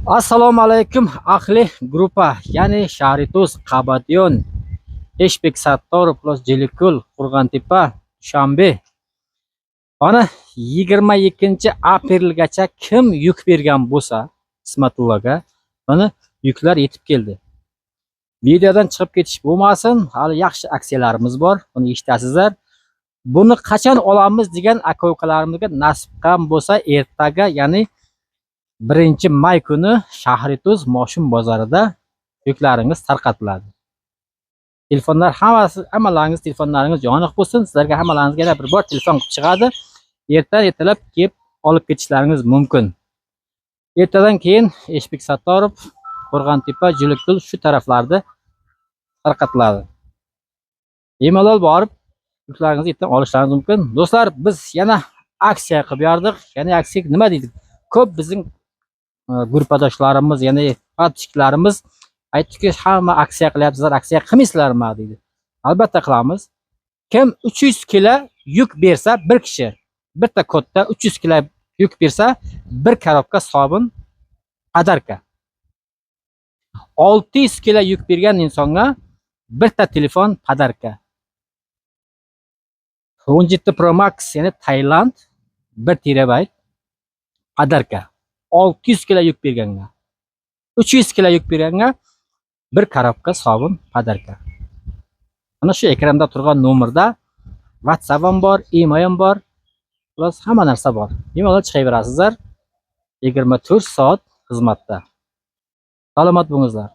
Assalomu alaykum ahli gruppa, ya'ni Sharituz, Qabadiyon, Eshbek Sattorov plus Jelikul, Qurg'ontepa, Dushanbe. Ana 22-aprelgacha kim yuk bergan bo'lsa, Ismatullaga, mana yuklar yetib keldi. Videodan chiqib ketish bo'lmasin, hali yaxshi aksiyalarimiz bor, buni eshitasizlar. Buni qachon olamiz degan aka-ukalarimizga nasib ham bo'lsa, ertaga, ya'ni 1-may kuni Shahrituz Moshin bozorida yuklaringiz tarqatiladi. Telefonlar hammalaringiz telefonlaringiz yoniq bo'lsin. Sizlarga hammalaringizga yana bir bor telefon qilib chiqadi. Ertalab kelib olib ketishlaringiz mumkin. Ertadan keyin Eshbek Sattorov, Qurg'ontepa, Jilikul shu taraflarda tarqatiladi. Bemalol borib yuklaringizni ertadan olishlaringiz mumkin. Do'stlar, biz yana aksiya qilib berdik. Ya'ni aksiya nima deydik? Ko'p bizning gruppadoshlarimiz, ya'ni podpishchilarimiz aytdiki, hamma aksiya qilyapsizlar, aksiya qilmaysizlarmi deydi. Albatta qilamiz. Kim 300 kilo yuk bersa, bir kishi bitta kodda 300 kilo yuk bersa, bir korobka sobun padarka. 600 kilo yuk bergan insonga bitta telefon padarka. 17 Pro Max, ya'ni Tailand 1 terabayt padarka. 600 kilo yuk berganga, 300 kilo yuk berganga bir korobka sobun padarka. Mana shu ekranda turgan nomerda WhatsApp ham bor, email ham bor, plus hamma narsa bor. Bemalol chiqaverasizlar. 24 soat xizmatda. Salomat bo'linglar.